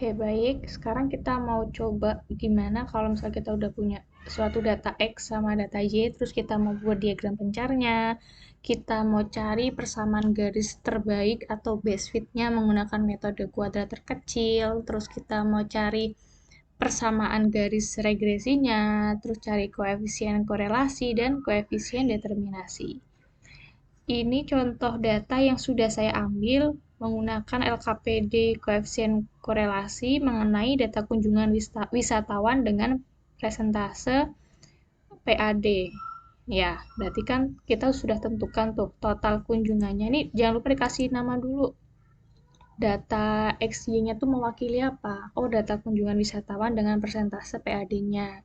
Oke, baik. Sekarang kita mau coba gimana kalau misalnya kita udah punya suatu data X sama data Y, terus kita mau buat diagram pencarnya, kita mau cari persamaan garis terbaik atau best fit-nya menggunakan metode kuadrat terkecil, terus kita mau cari persamaan garis regresinya, terus cari koefisien korelasi dan koefisien determinasi. Ini contoh data yang sudah saya ambil menggunakan LKPD koefisien korelasi mengenai data kunjungan wisatawan dengan presentase PAD. Ya, berarti kan kita sudah tentukan tuh total kunjungannya. Ini jangan lupa dikasih nama dulu. Data XY-nya tuh mewakili apa? Oh, data kunjungan wisatawan dengan persentase PAD-nya.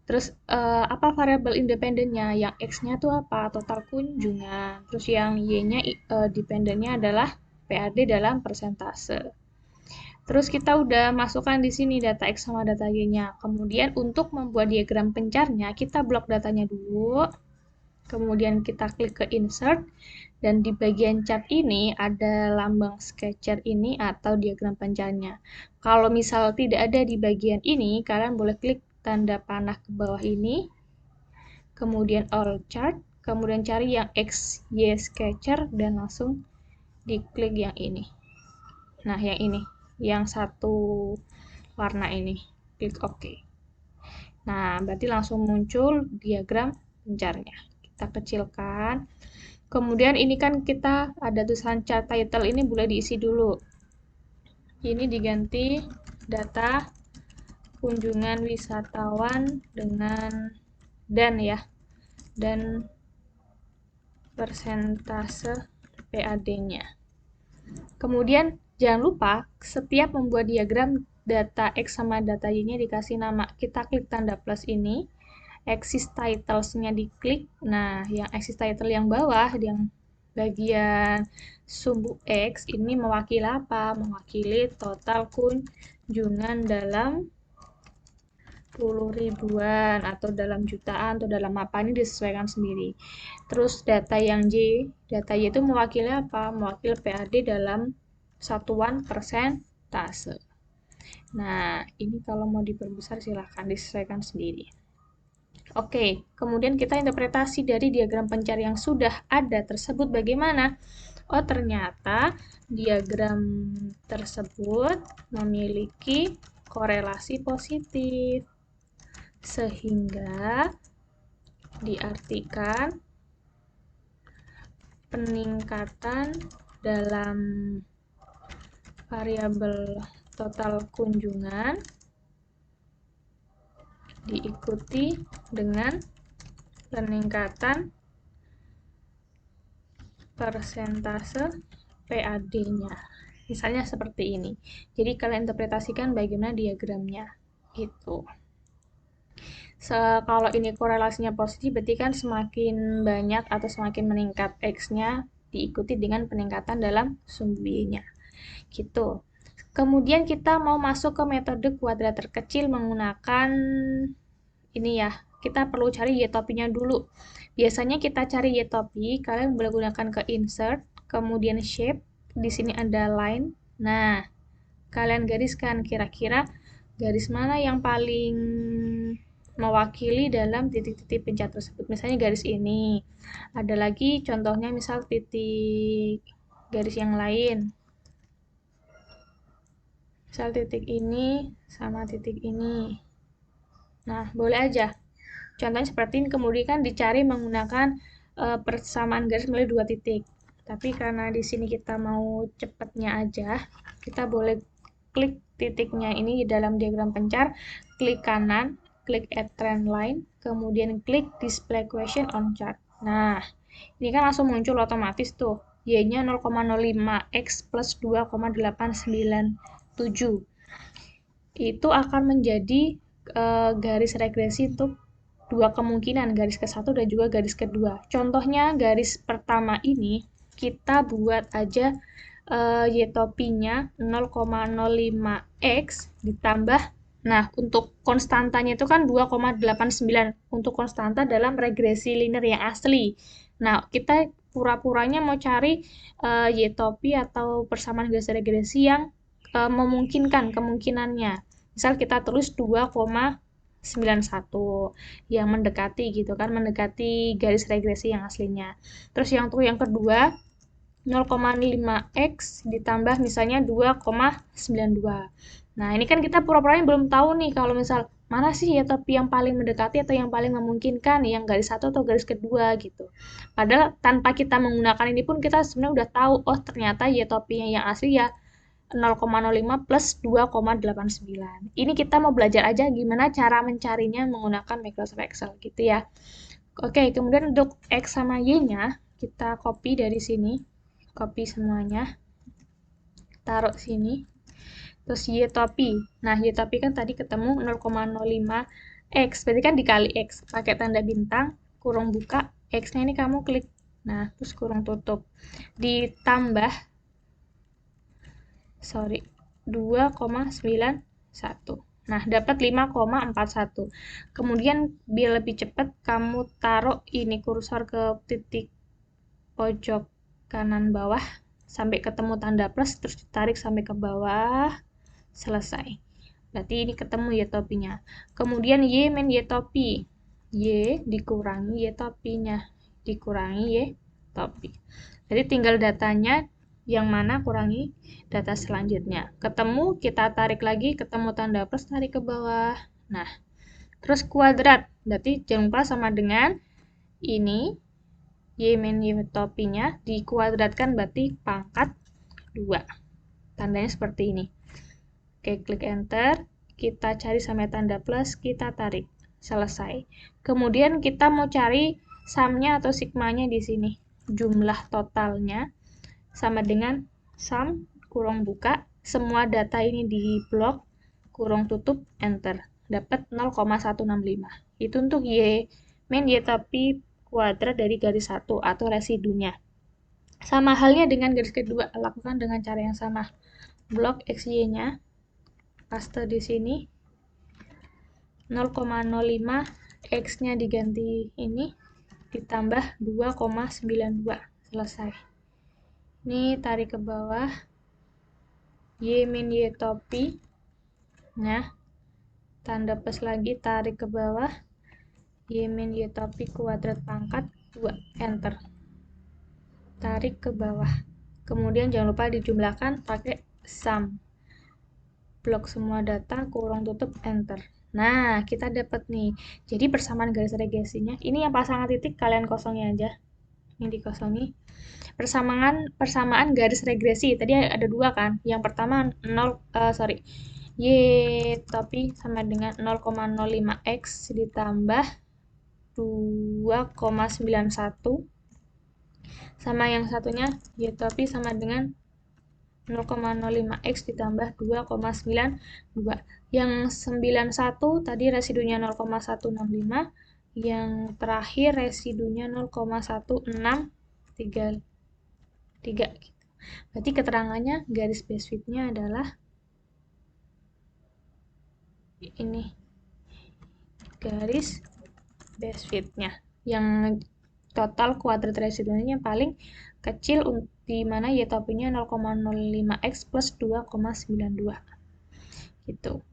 Terus apa variabel independennya? Yang X-nya tuh apa? Total kunjungan. Terus yang Y-nya dependennya adalah PAD dalam persentase. Terus kita udah masukkan di sini data X sama data Y-nya. Kemudian untuk membuat diagram pencarnya, kita blok datanya dulu. Kemudian kita klik ke insert. Dan di bagian chart ini ada lambang sketcher ini atau diagram pencarnya. Kalau misal tidak ada di bagian ini, kalian boleh klik tanda panah ke bawah ini, kemudian all chart, kemudian cari yang X, Y sketcher, dan langsung diklik yang ini. Nah, yang ini, yang satu warna ini, klik OK. Nah, berarti langsung muncul diagram pencarnya. Kita kecilkan. Kemudian ini kan kita ada tulisan chart title ini boleh diisi dulu. Ini diganti data kunjungan wisatawan dengan dan persentase PAD-nya. Kemudian jangan lupa setiap membuat diagram data X sama data Y-nya dikasih nama. Kita klik tanda plus ini, axis titles-nya diklik. Nah, yang axis title yang bawah, yang bagian sumbu X ini mewakili apa? Mewakili total kunjungan dalam 10 ribuan atau dalam jutaan atau dalam apa, ini disesuaikan sendiri. Terus data yang data Y itu mewakili apa? Mewakili PAD dalam satuan persentase. Nah, ini kalau mau diperbesar silahkan disesuaikan sendiri. Oke, kemudian kita interpretasi dari diagram pencar yang sudah ada tersebut bagaimana? Oh, ternyata diagram tersebut memiliki korelasi positif. Sehingga diartikan peningkatan dalam variabel total kunjungan diikuti dengan peningkatan persentase PAD-nya. Misalnya seperti ini. Jadi kalian interpretasikan bagaimana diagramnya. Gitu. Kalau ini korelasinya positif, berarti kan semakin banyak atau semakin meningkat X-nya diikuti dengan peningkatan dalam sumbu Y-nya. Gitu. Kemudian kita mau masuk ke metode kuadrat terkecil menggunakan ini ya. Kita perlu cari Y-topinya dulu. Biasanya kita cari Y-topi, kalian boleh gunakan ke insert, kemudian shape, di sini ada line. Nah, kalian gariskan kira-kira garis mana yang paling mewakili dalam titik-titik pencet tersebut. Misalnya garis ini. Ada lagi contohnya misal titik garis yang lain. Misal titik ini sama titik ini. Nah, boleh aja. Contohnya seperti ini, kemudian kan dicari menggunakan persamaan garis melalui dua titik. Tapi karena di sini kita mau cepatnya aja, kita boleh klik titiknya ini di dalam diagram pencar, klik kanan, klik add trend line, kemudian klik display question on chart. Nah, ini kan langsung muncul otomatis tuh, Y-nya 0,05, X plus 2,897. Itu akan menjadi garis regresi untuk dua kemungkinan, garis ke-1 dan juga garis kedua. Contohnya garis pertama ini, kita buat aja Y-topinya 0,05X ditambah, nah untuk konstantanya itu kan 2,89 untuk konstanta dalam regresi linear yang asli. Nah, kita pura-puranya mau cari Y-topi atau persamaan garis regresi yang memungkinkan kemungkinannya. Misal kita tulis 2,91 yang mendekati gitu kan, mendekati garis regresi yang aslinya. Terus yang kedua 0,5x ditambah misalnya 2,92. Nah, ini kan kita pura-puranya belum tahu nih kalau misal mana sih ya tapi yang paling mendekati atau yang paling memungkinkan, yang garis satu atau garis kedua gitu. Padahal tanpa kita menggunakan ini pun kita sebenarnya udah tahu, oh ternyata ya topinya yang asli ya 0,05 plus 2,89. Ini kita mau belajar aja gimana cara mencarinya menggunakan Microsoft Excel gitu ya. Oke, kemudian untuk X sama Y-nya kita copy dari sini. Copy semuanya. Taruh sini. Terus Y topi. Nah, Y topi kan tadi ketemu 0,05 X. Berarti kan dikali X. Pakai tanda bintang, kurung buka. X-nya ini kamu klik. Nah, terus kurung tutup. Ditambah 2,91. Nah, dapat 5,41. Kemudian biar lebih cepat kamu taruh ini kursor ke titik pojok kanan bawah sampai ketemu tanda plus, terus ditarik sampai ke bawah, selesai. Berarti ini ketemu Y topinya. Kemudian Y min Y topi. Y dikurangi Y topinya. Dikurangi Y topi. Jadi tinggal datanya yang mana kurangi data selanjutnya. Ketemu, kita tarik lagi, ketemu tanda plus, tarik ke bawah. Nah, terus kuadrat. Berarti jangan lupa sama dengan ini, Y min Y topinya dikuadratkan berarti pangkat 2. Tandanya seperti ini. Oke, klik enter. Kita cari sampai tanda plus, kita tarik. Selesai. Kemudian kita mau cari sumnya atau sigmanya di sini. Jumlah totalnya sama dengan sum, kurung buka, semua data ini di blok, kurung tutup, enter. Dapat 0,165. Itu untuk Y min Y topi kuadrat dari garis 1 atau residunya. Sama halnya dengan garis kedua, lakukan dengan cara yang sama. Blok XY-nya, paste di sini, 0,05, X-nya diganti ini, ditambah 2,92, selesai. Ini tarik ke bawah, Y min Y topi, nah, tanda plus lagi, tarik ke bawah, Y min Y topi kuadrat pangkat 2, enter. Tarik ke bawah. Kemudian jangan lupa dijumlahkan pakai sum. Blok semua data, kurung tutup, enter. Nah, kita dapat nih. Jadi persamaan garis regresinya, ini yang pasangan titik kalian kosongin aja. Ini dikosongi. Persamaan garis regresi. Tadi ada 2 kan. Yang pertama Y topi sama dengan 0,05x ditambah 2,91. Sama yang satunya Y topi sama dengan 0,05x ditambah 2,92. Yang 91 tadi residunya 0,165, yang terakhir residunya 0,1633 gitu. Berarti keterangannya garis base width-nya adalah ini. Garis base width-nya. Yang total kuadrat residunya paling kecil di mana Y topinya 0,05x plus 2,92. Gitu.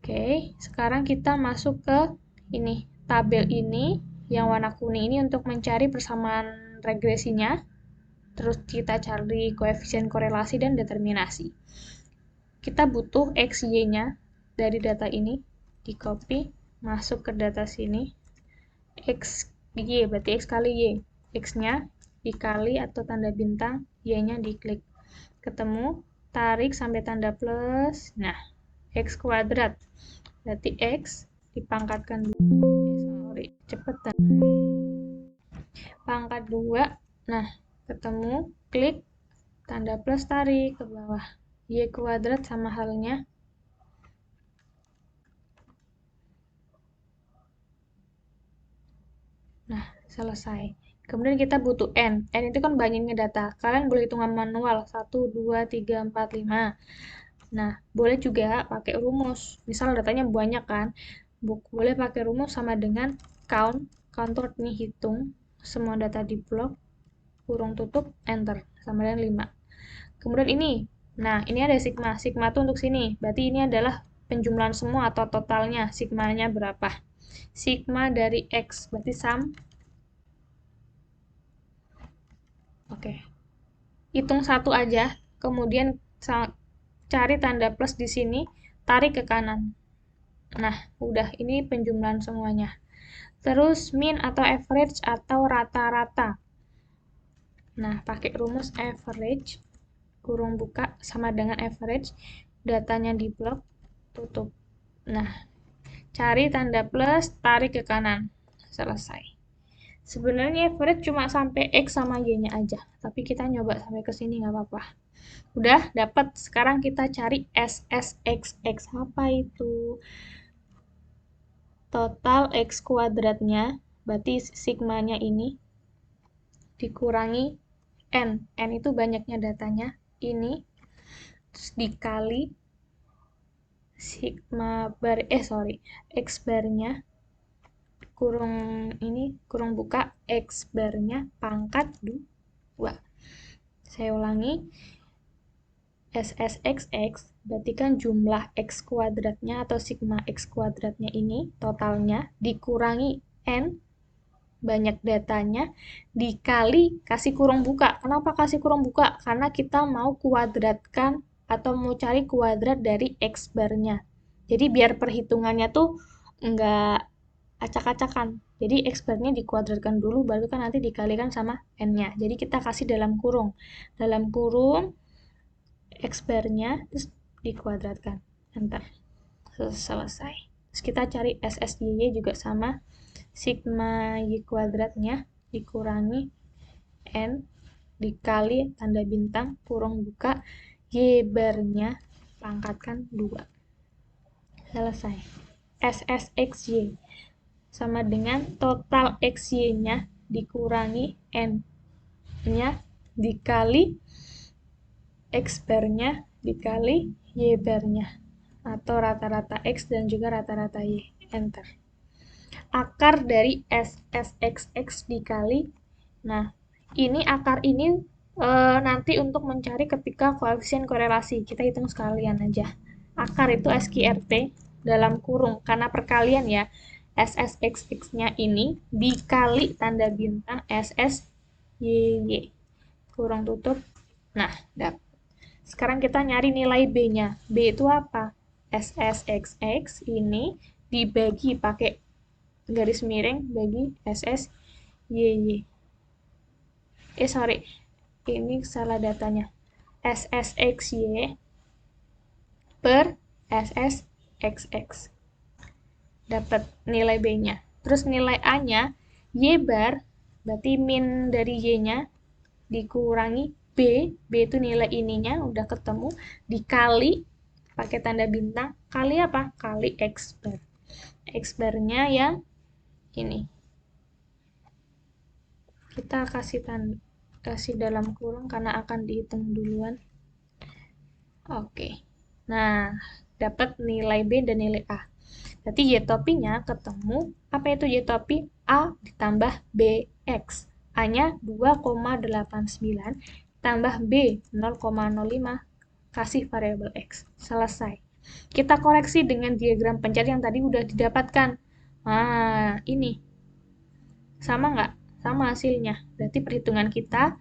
Oke, sekarang kita masuk ke ini. Tabel ini yang warna kuning ini untuk mencari persamaan regresinya. Terus kita cari koefisien korelasi dan determinasi. Kita butuh X, Y-nya dari data ini. Di copy, masuk ke data sini. X, Y, berarti X kali Y. X-nya dikali atau tanda bintang, Y-nya diklik. Ketemu, tarik sampai tanda plus. Nah, X kuadrat. Berarti X dipangkatkan 2. Cepetan. Pangkat 2. Nah, ketemu, klik, tanda plus, tarik ke bawah. Y kuadrat sama halnya. Nah, selesai. Kemudian kita butuh N. N itu kan banyaknya data. Kalian boleh hitungan manual. 1, 2, 3, 4, 5. Nah, boleh juga pakai rumus. Misal datanya banyak kan. Boleh pakai rumus sama dengan count. Count itu artinya hitung semua data di blok. Kurung tutup, enter. Sama dengan 5. Kemudian ini. Nah, ini ada sigma. Sigma itu untuk sini. Berarti ini adalah penjumlahan semua atau totalnya. Sigmanya berapa? Sigma dari X. Berarti sum. Oke. Hitung satu aja. Kemudian cari tanda plus di sini. Tarik ke kanan. Nah, udah. Ini penjumlahan semuanya. Terus mean atau average atau rata-rata. Nah, pakai rumus average, kurung buka, sama dengan average, datanya di blok, tutup. Nah, cari tanda plus, tarik ke kanan. Selesai. Sebenarnya average cuma sampai X sama Y-nya aja, tapi kita nyoba sampai ke sini nggak apa-apa. Udah, dapat. Sekarang kita cari SSXX. Apa itu? Total X kuadratnya, berarti sigmanya ini, dikurangi N. N itu banyaknya datanya. Ini, terus dikali sigma bar, X barnya, kurung ini, kurung buka, X barnya, pangkat 2. Saya ulangi, SSXX, berarti kan jumlah X kuadratnya atau sigma X kuadratnya ini, totalnya, dikurangi N, banyak datanya, dikali kasih kurung buka. Kenapa kasih kurung buka? Karena kita mau kuadratkan atau mau cari kuadrat dari X barnya. Jadi biar perhitungannya tuh nggak acak-acakan. Jadi X barnya dikuadratkan dulu, baru kan nanti dikalikan sama N-nya. Jadi kita kasih dalam kurung. Dalam kurung, X barnya, terus dikuadratkan. Enter. Selesai. Terus kita cari SSY juga sama. Sigma Y kuadratnya dikurangi N dikali tanda bintang, kurung buka, Y barnya pangkatkan 2. Selesai. SSXY sama dengan total XY-nya dikurangi N-nya dikali X barnya dikali Y barnya atau rata-rata X dan juga rata-rata Y. Enter. Akar dari SSXX dikali. Nah, ini akar ini nanti untuk mencari ketika koefisien korelasi. Kita hitung sekalian aja. Akar itu SQRT dalam kurung, karena perkalian ya. SSXX-nya ini dikali tanda bintang SSYY. Kurung tutup. Nah, dapat. Sekarang kita nyari nilai B-nya. B itu apa? SSXX ini dibagi pakai garis miring bagi SSYY. Ini salah datanya. SSXY per SSXX. Dapat nilai B-nya. Terus nilai A-nya, Y bar, berarti min dari Y-nya, dikurangi B. B itu nilai ininya, udah ketemu. Dikali, pakai tanda bintang, kali apa? Kali X bar. X barnya yang ini. Kita kasih dalam kurung karena akan dihitung duluan. Oke. Nah, dapat nilai B dan nilai A. Berarti Y topinya ketemu, apa itu Y topi? A ditambah BX. A-nya 2,89 tambah B 0,05 kasih variabel X. Selesai. Kita koreksi dengan diagram pencarian yang tadi udah didapatkan. Nah, ini. Sama nggak? Sama hasilnya. Berarti perhitungan kita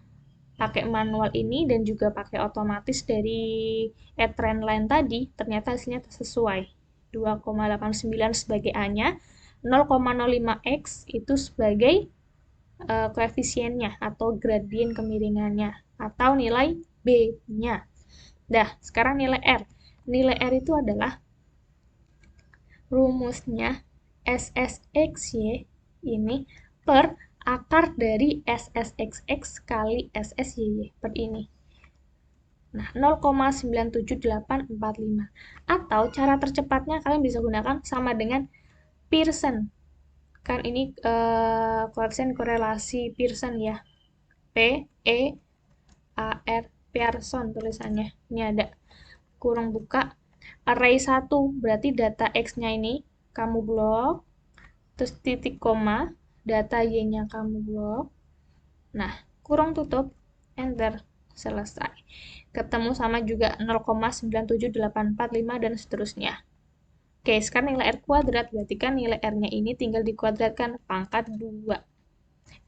pakai manual ini dan juga pakai otomatis dari trendline tadi, ternyata hasilnya sesuai. 2,89 sebagai A-nya, 0,05X itu sebagai koefisiennya atau gradien kemiringannya atau nilai B-nya. Dah, sekarang nilai R. Nilai R itu adalah rumusnya SSXY ini per akar dari SSXX kali SSYY per ini. Nah, 0,97845. Atau cara tercepatnya kalian bisa gunakan sama dengan Pearson. Kan ini koefisien korelasi Pearson ya. P, E, A, R, Pearson tulisannya. Ini ada kurung buka. Array 1, berarti data X-nya ini kamu blok. Terus titik koma, data Y-nya kamu blok. Nah, kurung tutup, enter. Selesai. Ketemu sama juga 0,97845 dan seterusnya. Oke, sekarang nilai R kuadrat, berarti kan nilai R-nya ini tinggal dikuadratkan pangkat 2.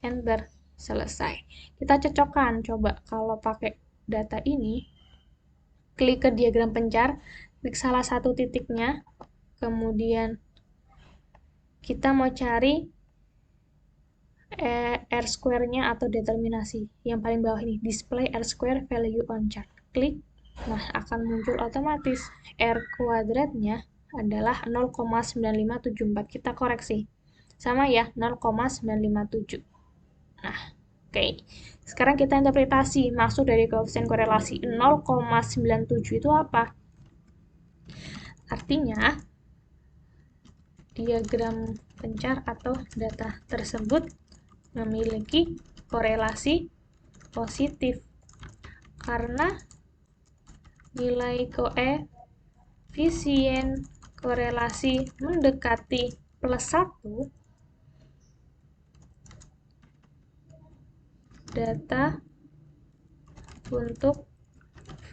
Enter. Selesai. Kita cocokkan, coba kalau pakai data ini, klik ke diagram pencar, klik salah satu titiknya, kemudian kita mau cari R square-nya atau determinasi. Yang paling bawah ini, display R square value on chart. Klik, nah akan muncul otomatis R kuadratnya adalah 0,9574. Kita koreksi. Sama ya, 0,957. Nah, oke. Sekarang kita interpretasi maksud dari koefisien korelasi 0,97 itu apa? Artinya, diagram pencar atau data tersebut memiliki korelasi positif karena nilai koefisien korelasi mendekati +1, data untuk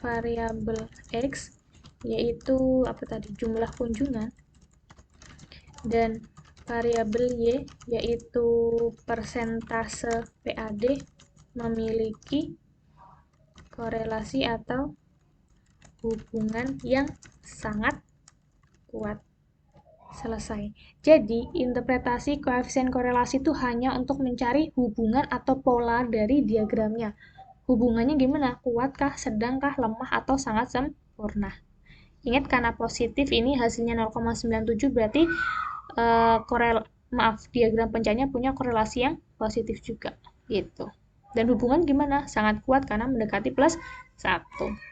variabel X yaitu apa tadi, jumlah kunjungan, dan variabel Y yaitu persentase PAD memiliki korelasi atau hubungan yang sangat kuat. Selesai. Jadi, interpretasi koefisien korelasi itu hanya untuk mencari hubungan atau pola dari diagramnya. Hubungannya gimana? Kuatkah, sedangkah, lemah, atau sangat sempurna? Ingat, karena positif ini hasilnya 0,97 berarti diagram pencarnya punya korelasi yang positif juga, gitu. Dan hubungan gimana? Sangat kuat karena mendekati +1.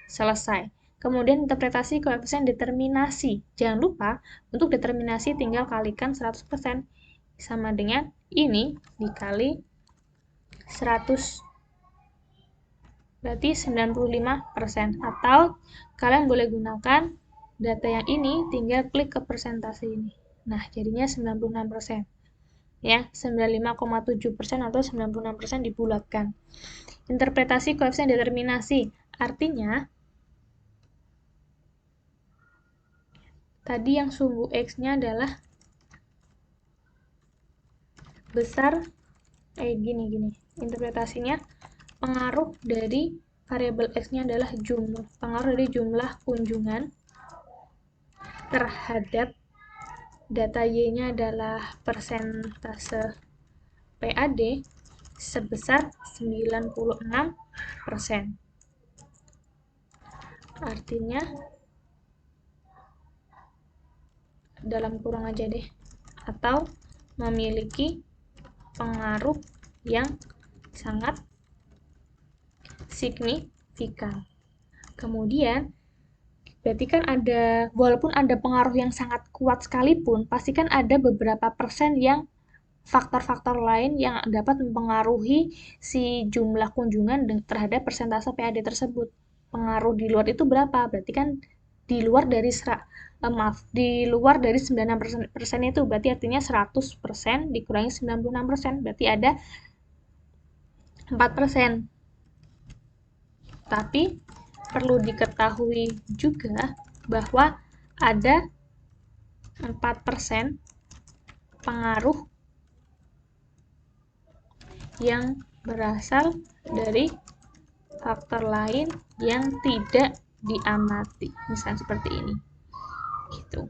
Selesai. Kemudian interpretasi koefisien determinasi. Jangan lupa, untuk determinasi tinggal kalikan 100%. Sama dengan ini dikali 100. Berarti 95%. Atau kalian boleh gunakan data yang ini, tinggal klik ke persentase ini. Nah, jadinya 96%. Ya, 95,7% atau 96% dibulatkan. Interpretasi koefisien determinasi. Artinya, tadi yang sumbu X-nya adalah besar, gini. Interpretasinya, pengaruh dari variabel X-nya adalah pengaruh dari jumlah kunjungan terhadap data Y-nya adalah persentase PAD sebesar 96%. Artinya, dalam kurung aja deh, atau memiliki pengaruh yang sangat signifikan. Kemudian, berarti kan ada, walaupun ada pengaruh yang sangat kuat sekalipun, pasti kan ada beberapa persen yang faktor-faktor lain yang dapat mempengaruhi si jumlah kunjungan terhadap persentase PAD tersebut. Pengaruh di luar itu berapa? Berarti kan di luar dari di luar dari 96% itu, berarti artinya 100% dikurangi 96%, berarti ada 4%. Tapi perlu diketahui juga bahwa ada 4% pengaruh yang berasal dari faktor lain yang tidak diamati. Misalnya seperti ini. Gitu.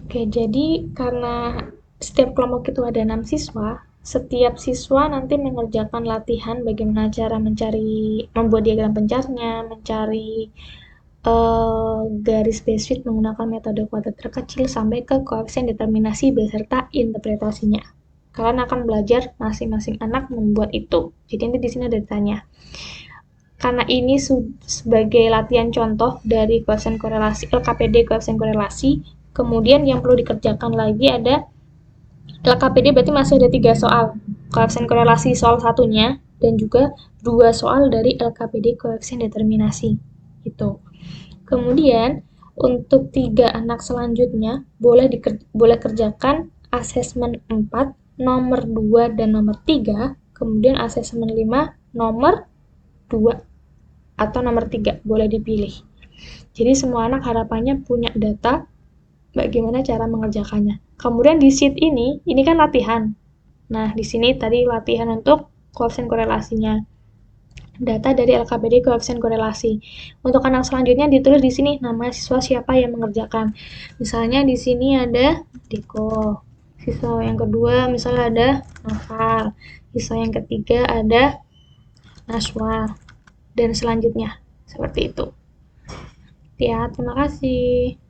Oke, jadi karena setiap kelompok itu ada 6 siswa, setiap siswa nanti mengerjakan latihan bagaimana cara membuat diagram pencarnya, mencari garis base fit menggunakan metode kuadrat terkecil sampai ke koefisien determinasi beserta interpretasinya. Kalian akan belajar masing-masing anak membuat itu. Jadi nanti di sini ada ditanya. Karena ini sebagai latihan contoh dari koefisien korelasi, LKPD koefisien korelasi, kemudian yang perlu dikerjakan lagi ada LKPD, berarti masih ada 3 soal. Koefisien korelasi soal satunya, dan juga 2 soal dari LKPD koefisien determinasi. Gitu. Kemudian, untuk 3 anak selanjutnya, boleh kerjakan asesmen 4, nomor 2, dan nomor 3, kemudian asesmen 5, nomor 2. atau nomor 3, boleh dipilih. Jadi semua anak harapannya punya data bagaimana cara mengerjakannya. Kemudian di sheet ini kan latihan. Nah, di sini tadi latihan untuk koefisien korelasinya. Data dari LKPD koefisien korelasi. Untuk anak selanjutnya ditulis di sini nama siswa siapa yang mengerjakan. Misalnya di sini ada Diko. Siswa yang kedua misalnya ada Noval. Siswa yang ketiga ada Naswa. Dan selanjutnya seperti itu. Ya, terima kasih.